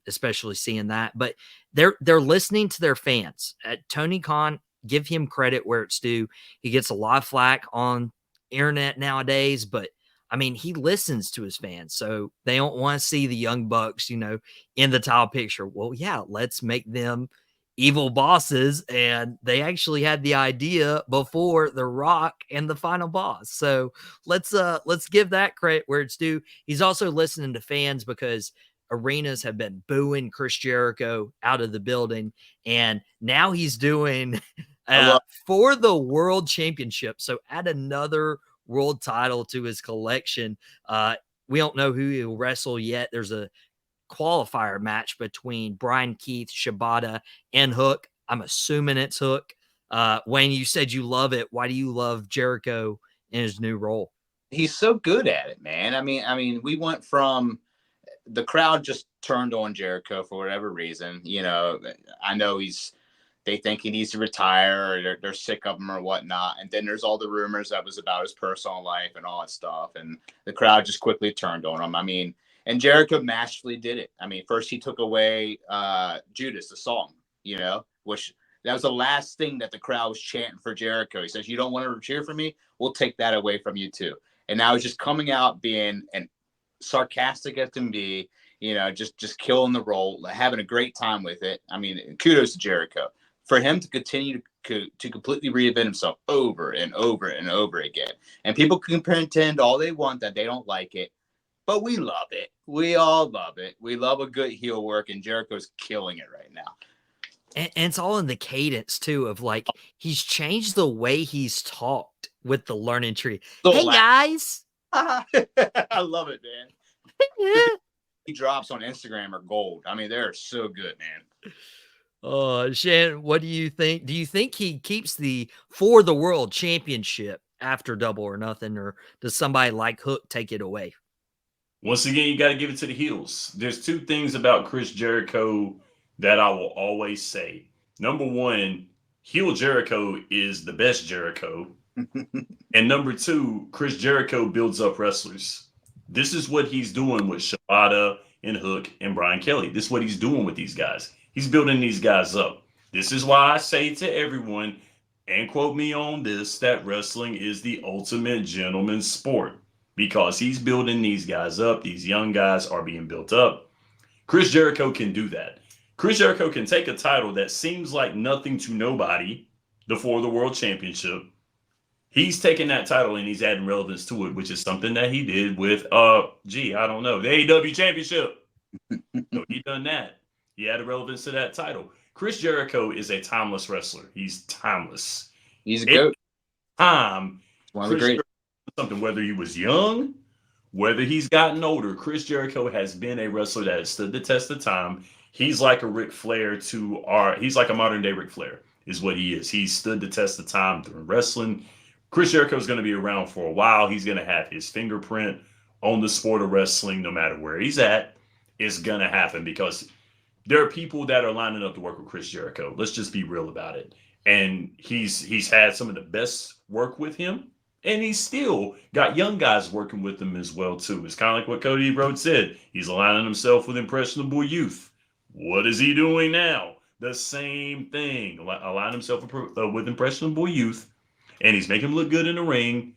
especially seeing that. But they're listening to their fans. Tony Khan, give him credit where it's due. He gets a lot of flack on internet nowadays, but I mean, he listens to his fans. So they don't want to see the Young Bucks, in the title picture. Well, yeah, let's make them evil bosses. And they actually had the idea before The Rock and the final boss. So let's give that credit where it's due. He's also listening to fans, because arenas have been booing Chris Jericho out of the building, and now he's doing for the world championship. So add another world title to his collection. We don't know who he'll wrestle yet. There's a qualifier match between Brian Keith, Shibata, and Hook. I'm assuming it's Hook. Wayne, you said you love it. Why do you love Jericho in his new role? He's so good at it, man. I mean, we went from the crowd just turned on Jericho for whatever reason. I know they think he needs to retire, or they're sick of him or whatnot. And then there's all the rumors that was about his personal life and all that stuff. And the crowd just quickly turned on him. I mean, and Jericho masterfully did it. I mean, first he took away Judas, the song, which That was the last thing that the crowd was chanting for Jericho. He says, "You don't want to cheer for me? We'll take that away from you too." And now he's just coming out being an sarcastic as can be, just killing the role, having a great time with it. I mean, kudos to Jericho for him to continue to completely reinvent himself over and over and over again. And people can pretend all they want that they don't like it, but we love it. We all love it. We love a good heel work, and Jericho's killing it right now. And it's all in the cadence too of like he's changed the way he's talked with the learning tree. Hey guys. I love it, man. He drops on Instagram are gold. I mean, they're so good, man. Shannon, what do you think? Do you think he keeps the For the World Championship after Double or Nothing, or does somebody like Hook take it away? Once again, you got to give it to the heels. There's two things about Chris Jericho that I will always say. Number one, heel Jericho is the best Jericho. And number two, Chris Jericho builds up wrestlers. This is what he's doing with Shibata and Hook and Brian Kelly. This is what he's doing with these guys. He's building these guys up. This is why I say to everyone, and quote me on this, that wrestling is the ultimate gentleman's sport, because he's building these guys up. These young guys are being built up. Chris Jericho can do that. Chris Jericho can take a title that seems like nothing to nobody, the For the World Championship. He's taking that title and he's adding relevance to it, which is something that he did with, the AEW Championship. So he done that. He added relevance to that title. Chris Jericho is a timeless wrestler. He's timeless. He's a goat. Time. One of the great. Something, whether he was young, whether he's gotten older, Chris Jericho has been a wrestler that has stood the test of time. He's like a Ric Flair he's like a modern day Ric Flair is what he is. He's stood the test of time through wrestling. Chris Jericho is going to be around for a while. He's going to have his fingerprint on the sport of wrestling no matter where he's at. It's going to happen because there are people that are lining up to work with Chris Jericho. Let's just be real about it. And he's had some of the best work with him. And he's still got young guys working with him as well, too. It's kind of like what Cody Rhodes said. He's aligning himself with impressionable youth. What is he doing now? The same thing. Align himself with impressionable youth. And he's making him look good in the ring.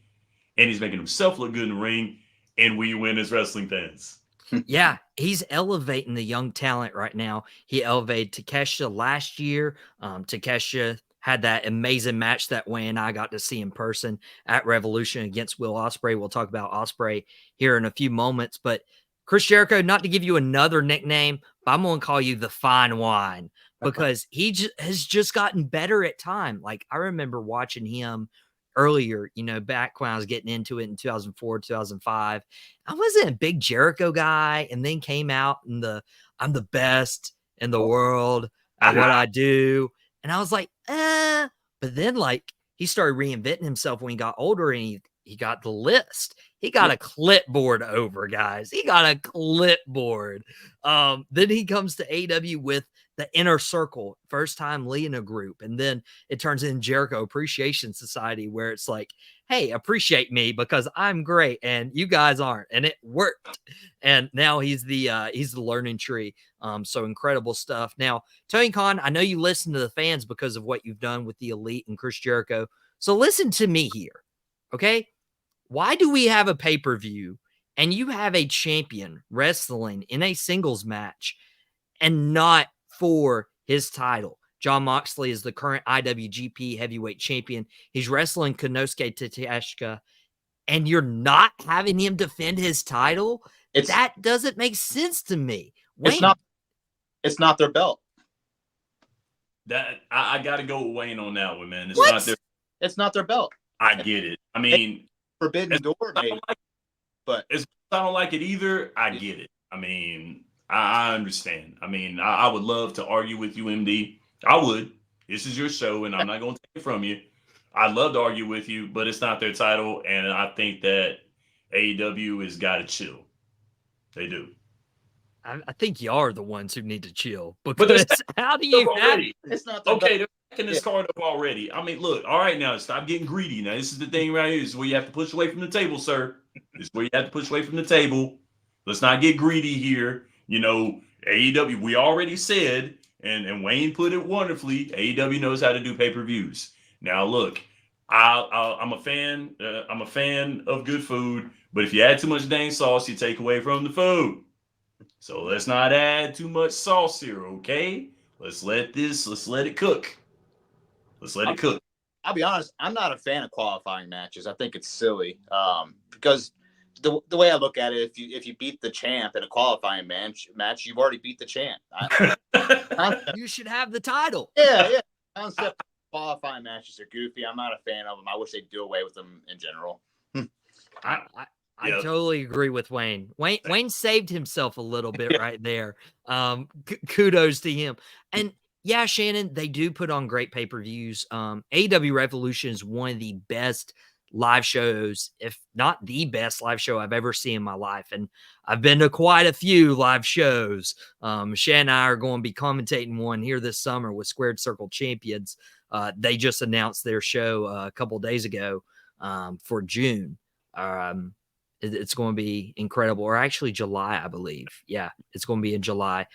And he's making himself look good in the ring. And we win as wrestling fans. Yeah, he's elevating the young talent right now. He elevated Takeshita last year. Takeshita had that amazing match that Wayne and I got to see in person at Revolution against Will Ospreay. We'll talk about Ospreay here in a few moments. But Chris Jericho, not to give you another nickname, but I'm going to call you the Fine Wine because he has just gotten better at time. Like, I remember watching him earlier, back when I was getting into it in 2004, 2005. I wasn't a big Jericho guy, and then came out in I'm the best in the world at what I do. And I was like, but then like he started reinventing himself when he got older, and he got the list. He got a clipboard over, guys. He got a clipboard. Then he comes to AEW with the Inner Circle, first time leading a group. And then it turns in Jericho Appreciation Society, where it's like, hey, appreciate me because I'm great and you guys aren't. And it worked. And now he's the learning tree. So incredible stuff. Now, Tony Khan, I know you listen to the fans because of what you've done with the Elite and Chris Jericho. So listen to me here. Okay. Why do we have a pay-per-view and you have a champion wrestling in a singles match and not for his title? Jon Moxley is the current IWGP heavyweight champion. He's wrestling Konosuke Takeshita, and you're not having him defend his title? That doesn't make sense to me. Wayne, it's not their belt. That I got to go with Wayne on that one, man. It's not their belt. I get it. I mean, forbidden door, maybe. But I don't like it either. I get it. I mean, I understand. I mean, I would love to argue with you, MD. I would. This is your show, and I'm not going to take it from you. I'd love to argue with you, but it's not their title, and I think that AEW has got to chill. They do. I think y'all are the ones who need to chill. Because how do you have it? It's not okay. They're backing this card up already. I mean, look, all right, now stop getting greedy. Now, this is the thing right here. This is where you have to push away from the table, sir. This is where you have to push away from the table. Let's not get greedy here. AEW, we already said And Wayne put it wonderfully. AEW knows how to do pay-per-views. Now, look, I'm a fan. I'm a fan of good food, but if you add too much dang sauce, you take away from the food. So let's not add too much sauce here, okay? Let's let it cook. Let's let it cook. I'll be honest, I'm not a fan of qualifying matches. I think it's silly because the way I look at it, if you beat the champ in a qualifying match, you've already beat the champ. You should have the title. Yeah. Concept qualifying matches are goofy. I'm not a fan of them. I wish they'd do away with them in general. I totally agree with Wayne. Wayne saved himself a little bit right there. Kudos to him. And yeah, Shannon, they do put on great pay-per-views. AEW Revolution is one of the best live shows, if not the best live show I've ever seen in my life. And I've been to quite a few live shows. Shannon and I are going to be commentating one here this summer with Squared Circle Champions. They just announced their show a couple days ago for June. It's going to be incredible, or actually July, I believe. Yeah, it's going to be in July.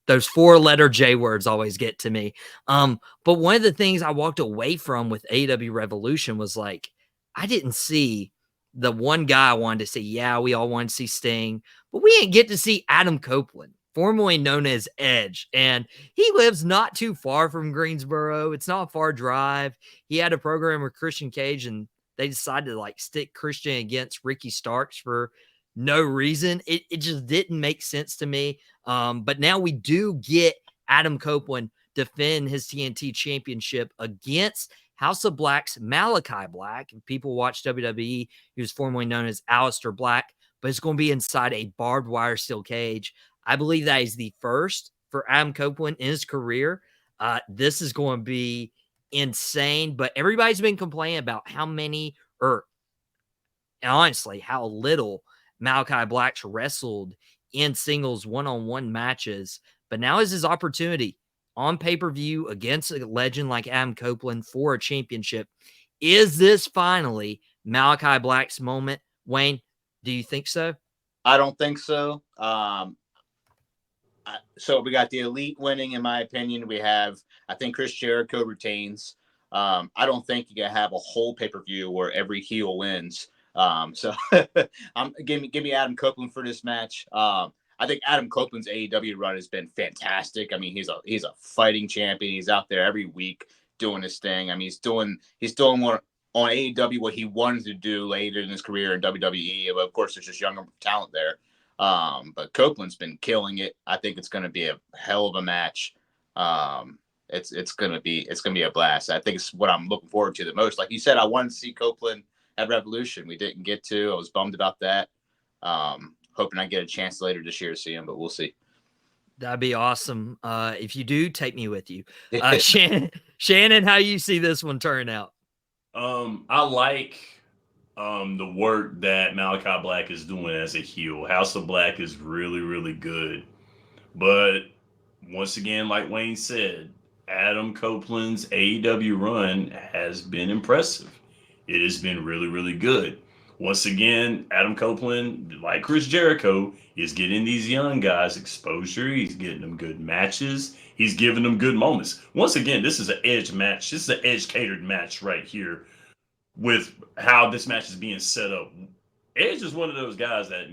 Those four-letter J words always get to me. But one of the things I walked away from with AEW Revolution was like, I didn't see the one guy I wanted to see. Yeah, we all wanted to see Sting, but we didn't get to see Adam Copeland, formerly known as Edge. And he lives not too far from Greensboro. It's not a far drive. He had a program with Christian Cage, and they decided to like stick Christian against Ricky Starks for no reason. It just didn't make sense to me. But now we do get Adam Copeland defend his TNT championship against House of Black's Malachi Black. If people watch WWE, he was formerly known as Aleister Black, but it's going to be inside a barbed wire steel cage. I believe that is the first for Adam Copeland in his career. This is going to be insane, but everybody's been complaining about how many, or honestly, how little Malachi Black's wrestled in singles one-on-one matches. But now is his opportunity on pay-per-view against a legend like Adam Copeland for a championship. Is this finally Malachi Black's moment? Wayne, do you think so? I don't think so. So we got the Elite winning, in my opinion. I think Chris Jericho retains. I don't think you can have a whole pay-per-view where every heel wins. So give me Adam Copeland for this match. I think Adam Copeland's AEW run has been fantastic. I mean, he's a fighting champion. He's out there every week doing his thing. I mean, he's doing more on AEW what he wanted to do later in his career in WWE. But of course, there's just younger talent there. But Copeland's been killing it. I think it's going to be a hell of a match. It's going to be a blast. I think it's what I'm looking forward to the most. Like you said, I wanted to see Copeland at Revolution. We didn't get to. I was bummed about that. Hoping I get a chance later this year to see him, but we'll see. That'd be awesome. If you do, take me with you. Shannon, how you see this one turn out? I like the work that Malachi Black is doing as a heel. House of Black is really, really good. But once again, like Wayne said, Adam Copeland's AEW run has been impressive. It has been really, really good. Once again, Adam Copeland, like Chris Jericho, is getting these young guys exposure. He's getting them good matches. He's giving them good moments. Once again, this is an Edge match. This is an Edge catered match right here with how this match is being set up. Edge is one of those guys that,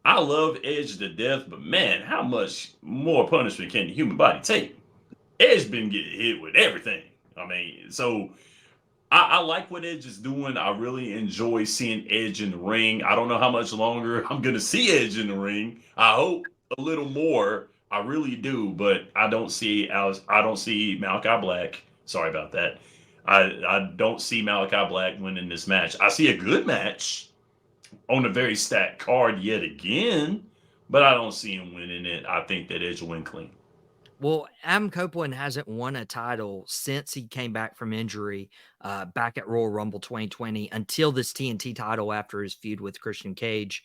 I love Edge to death, but man, how much more punishment can the human body take? Edge been getting hit with everything. I mean, so I like what Edge is doing. I really enjoy seeing Edge in the ring. I don't know how much longer I'm going to see Edge in the ring. I hope a little more. I really do, but I don't see Malachi Black. Sorry about that. I don't see Malachi Black winning this match. I see a good match on a very stacked card yet again, but I don't see him winning it. I think that Edge will win clean. Well, Adam Copeland hasn't won a title since he came back from injury back at Royal Rumble 2020 until this TNT title after his feud with Christian Cage.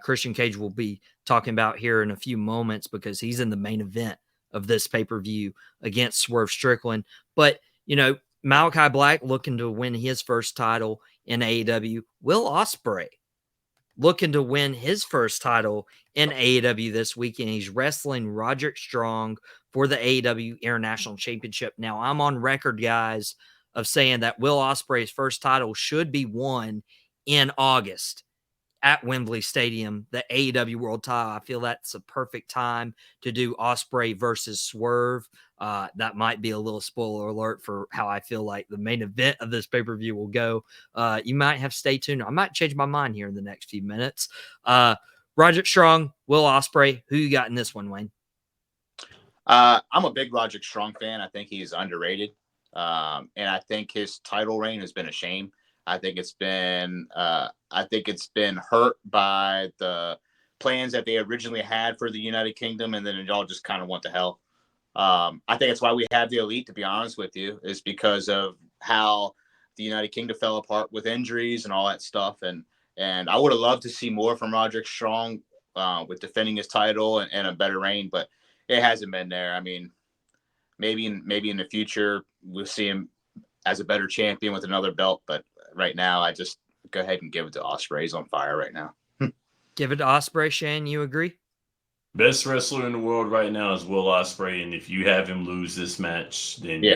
Christian Cage will be talking about here in a few moments because he's in the main event of this pay-per-view against Swerve Strickland. But, Malachi Black looking to win his first title in AEW. Will Ospreay looking to win his first title in AEW this weekend. He's wrestling Roderick Strong for the AEW International Championship. Now, I'm on record, guys, of saying that Will Ospreay's first title should be won in August at Wembley Stadium, the AEW World Title. I feel that's a perfect time to do Ospreay versus Swerve. That might be a little spoiler alert for how I feel like the main event of this pay-per-view will go. You might have to stay tuned. I might change my mind here in the next few minutes. Roderick Strong, Will Ospreay, who you got in this one, Wayne? I'm a big Roderick Strong fan. I think he's underrated. And I think his title reign has been a shame. I think it's been hurt by the plans that they originally had for the United Kingdom, and then it all just kind of went to hell. I think that's why we have the Elite, to be honest with you, is because of how the United Kingdom fell apart with injuries and all that stuff. And I would have loved to see more from Roderick Strong with defending his title and a better reign, but it hasn't been there. I mean, maybe in the future we'll see him as a better champion with another belt, but right now I just go ahead and give it to Ospreay. He's on fire right now. Give it to Ospreay. Shane, you agree? Best wrestler in the world right now is Will Ospreay, and if you have him lose this match, then Yeah.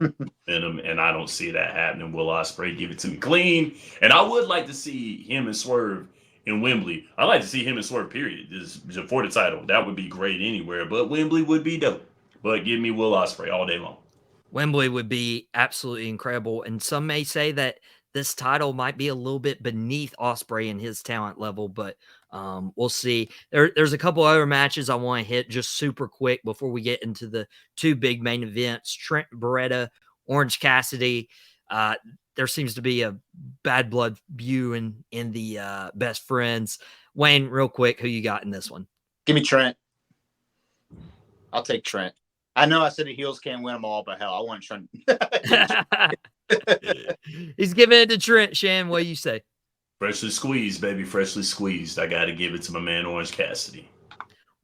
you're in him, and I don't see that happening. Will Ospreay, give it to me clean. And I would like to see him and Swerve in Wembley. I'd like to see him and Swerve, period, just for the title. That would be great anywhere, but Wembley would be dope. But give me Will Ospreay all day long. Wembley would be absolutely incredible. And some may say that this title might be a little bit beneath Ospreay and his talent level, but we'll see. There's a couple other matches I want to hit just super quick before we get into the two big main events. Trent Beretta, Orange Cassidy. There seems to be a bad blood feud in the best friends. Wayne, real quick, who you got in this one? Give me Trent. I'll take Trent. I know I said the heels can't win them all, but hell, I want Trent. He's giving it to Trent. Shan, what do you say? Freshly squeezed, baby. Freshly squeezed. I got to give it to my man, Orange Cassidy.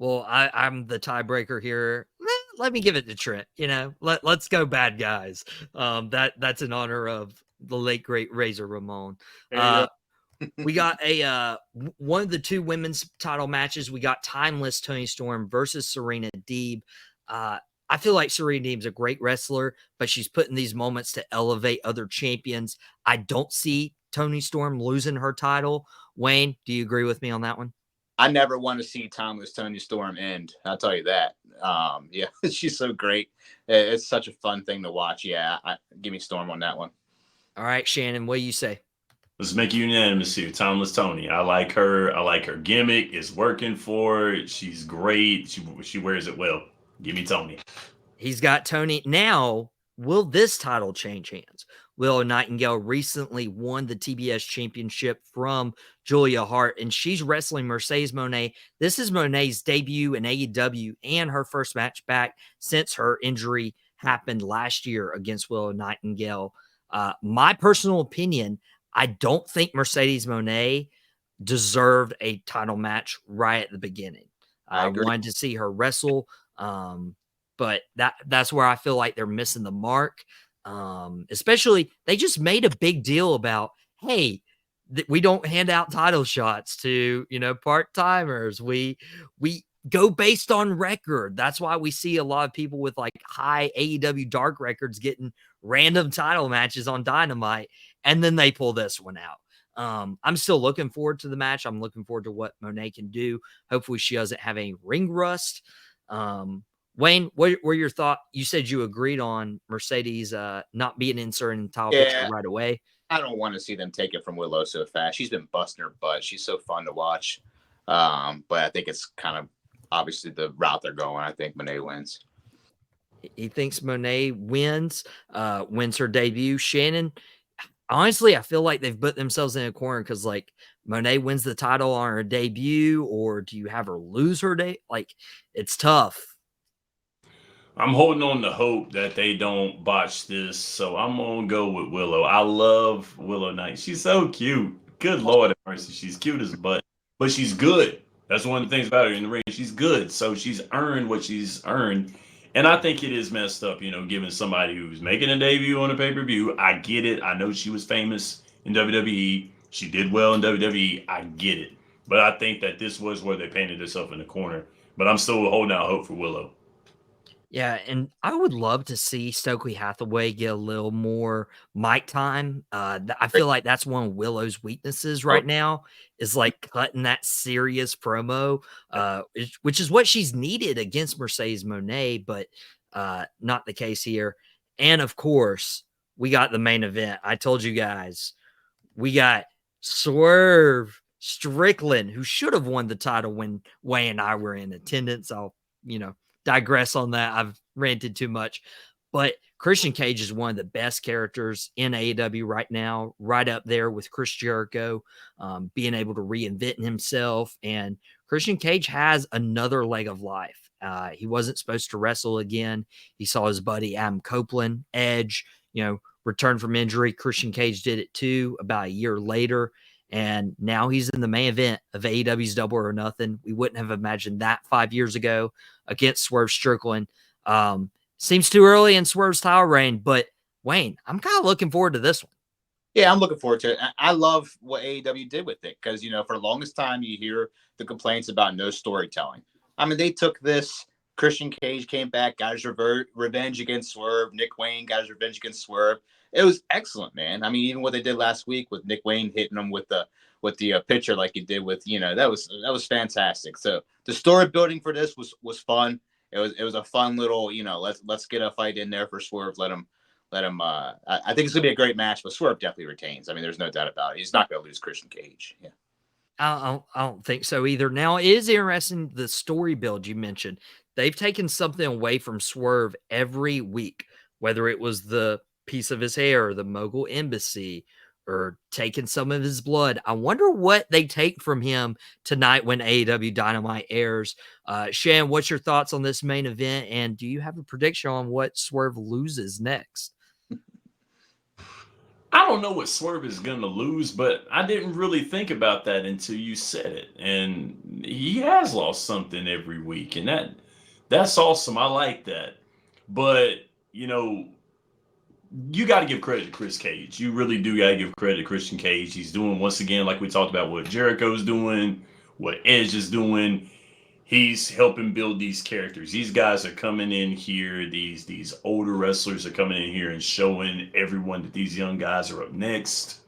Well, I'm the tiebreaker here. Let me give it to Trent. You know, let's go bad guys. That's in honor of the late great Razor Ramon. We got one of the two women's title matches. We got Timeless Toni Storm versus Serena Deeb. I feel like Serena Deeb's a great wrestler, but she's putting these moments to elevate other champions. I don't see Toni Storm losing her title. Wayne, do you agree with me on that one? I never want to see Timeless Toni Storm end. I'll tell you that. Yeah, she's so great. It's such a fun thing to watch. Yeah, give me Storm on that one. All right, Shannon, what do you say? Let's make it unanimous here. Timeless Toni. I like her. I like her gimmick. It's working for her. She's great. She wears it well. Give me Toni. He's got Toni. Now, will this title change hands? Willow Nightingale recently won the TBS championship from Julia Hart, and she's wrestling Mercedes Moné. This is Moné's debut in AEW and her first match back since her injury happened last year against Willow Nightingale. My personal opinion, I don't think Mercedes Moné deserved a title match right at the beginning. I wanted to see her wrestle, but that's where I feel like they're missing the mark. Especially, they just made a big deal about, hey, we don't hand out title shots to, part-timers. We go based on record. That's why we see a lot of people with like high AEW dark records getting random title matches on Dynamite, and then they pull this one out. I'm still looking forward to the match. I'm looking forward to what Moné can do. Hopefully she doesn't have any ring rust. Wayne, what were your thoughts? You said you agreed on Mercedes not being inserted in the title picture right away. I don't want to see them take it from Willow so fast. She's been busting her butt. She's so fun to watch. But I think it's kind of obviously the route they're going. I think Moné wins. He thinks Moné wins her debut. Shannon, honestly, I feel like they've put themselves in a corner because, like, Moné wins the title on her debut, or do you have her lose her day? Like, it's tough. I'm holding on to hope that they don't botch this, so I'm going to go with Willow. I love Willow Knight. She's so cute. Good Lord have mercy. She's cute as butt, but she's good. That's one of the things about her in the ring. She's good, so she's earned what she's earned. And I think it is messed up, giving somebody who's making a debut on a pay-per-view. I get it. I know she was famous in WWE. She did well in WWE. I get it. But I think that this was where they painted herself in the corner. But I'm still holding out hope for Willow. Yeah, and I would love to see Stokely Hathaway get a little more mic time. I feel like that's one of Willow's weaknesses right now is like cutting that serious promo, which is what she's needed against Mercedes Moné, but not the case here. And of course, we got the main event. I told you guys, we got Swerve Strickland, who should have won the title when Wayne and I were in attendance. I'll, digress on that. I've ranted too much. But Christian Cage is one of the best characters in AEW right now, right up there with Chris Jericho, being able to reinvent himself. And Christian Cage has another leg of life. He wasn't supposed to wrestle again. He saw his buddy Adam Copeland, Edge, return from injury. Christian Cage did it too about a year later. And now he's in the main event of AEW's Double or Nothing. We wouldn't have imagined that 5 years ago against Swerve Strickland. Seems too early in Swerve's title reign, but Wayne, I'm kind of looking forward to this one. Yeah, I'm looking forward to it. I love what AEW did with it because, for the longest time, you hear the complaints about no storytelling. I mean, they took this. Christian Cage came back, got his revenge against Swerve. Nick Wayne got his revenge against Swerve. It was excellent, man. I mean, even what they did last week with Nick Wayne hitting him with the pitcher like he did with, that was fantastic. So the story building for this was fun. It was a fun little, let's get a fight in there for Swerve. Let him. I think it's gonna be a great match, but Swerve definitely retains. I mean, there's no doubt about it. He's not gonna lose Christian Cage. Yeah. I don't think so either. Now, it is interesting the story build you mentioned. They've taken something away from Swerve every week, whether it was the piece of his hair, or the Mogul Embassy, or taking some of his blood. I wonder what they take from him tonight when AEW Dynamite airs. Shan, what's your thoughts on this main event? And do you have a prediction on what Swerve loses next? I don't know what Swerve is going to lose, but I didn't really think about that until you said it. And he has lost something every week, and that's awesome. I like that. But, you got to give credit to Chris Cage. You really do got to give credit to Christian Cage. He's doing, once again, like we talked about, what Jericho's doing, what Edge is doing. He's helping build these characters. These guys are coming in here. These older wrestlers are coming in here and showing everyone that these young guys are up next.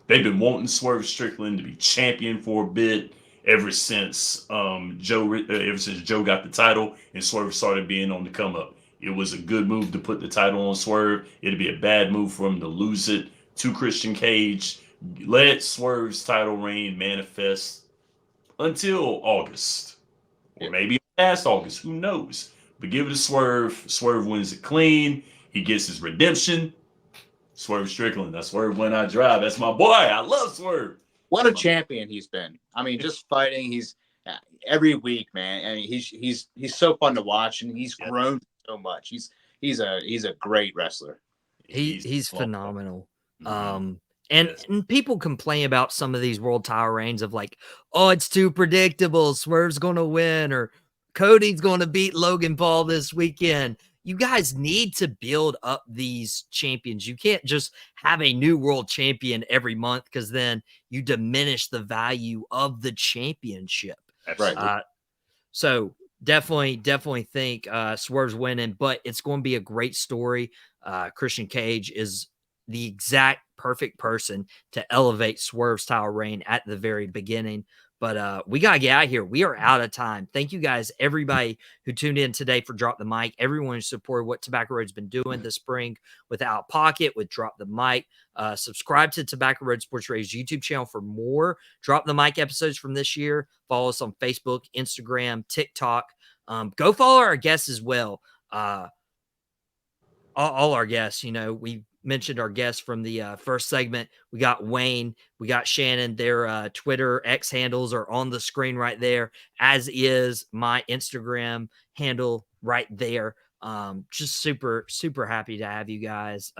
They've been wanting Swerve Strickland to be champion for a bit ever since Joe got the title and Swerve started being on the come up. It was a good move to put the title on Swerve. It'd be a bad move for him to lose it to Christian Cage. Let Swerve's title reign manifest until August. Or maybe past August. Who knows? But give it to Swerve. Swerve wins it clean. He gets his redemption. Swerve Strickland. That's Swerve when I drive. That's my boy. I love Swerve. What a champion he's been. I mean, just fighting. He's every week, man. I mean, he's so fun to watch, and he's grown so much. He's a great wrestler. He's phenomenal. Mm-hmm. And people complain about some of these world title reigns of like, oh, it's too predictable. Swerve's going to win, or Cody's going to beat Logan Paul this weekend. You guys need to build up these champions. You can't just have a new world champion every month because then you diminish the value of the championship. Right. So definitely think Swerve's winning, but it's going to be a great story. Christian Cage is the exact perfect person to elevate Swerve's title reign at the very beginning. But we got to get out of here. We are out of time. Thank you guys, everybody who tuned in today for Drop the Mic, everyone who supported what Tobacco Road's been doing this spring with Out Pocket, with Drop the Mic. Subscribe to Tobacco Road Sports Radio's YouTube channel for more Drop the Mic episodes from this year. Follow us on Facebook, Instagram, TikTok. Go follow our guests as well. All our guests, we mentioned our guests from the first segment. We got Wayne, we got Shannon. Their Twitter X handles are on the screen right there, as is my Instagram handle right there. Just super happy to have you guys.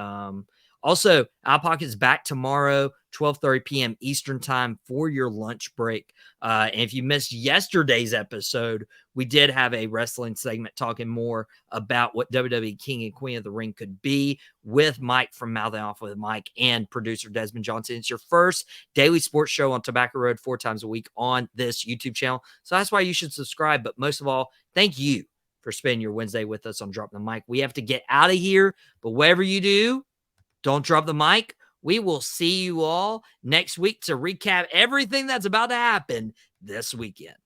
Also, Out of Pocket is back tomorrow, 12:30 p.m. Eastern time for your lunch break. And if you missed yesterday's episode, we did have a wrestling segment talking more about what WWE King and Queen of the Ring could be with Mike from Mouthing Off with Mike and producer Desmond Johnson. It's your first daily sports show on Tobacco Road 4 times a week on this YouTube channel. So that's why you should subscribe. But most of all, thank you for spending your Wednesday with us on Drop the Mic. We have to get out of here, but whatever you do, don't drop the mic. We will see you all next week to recap everything that's about to happen this weekend.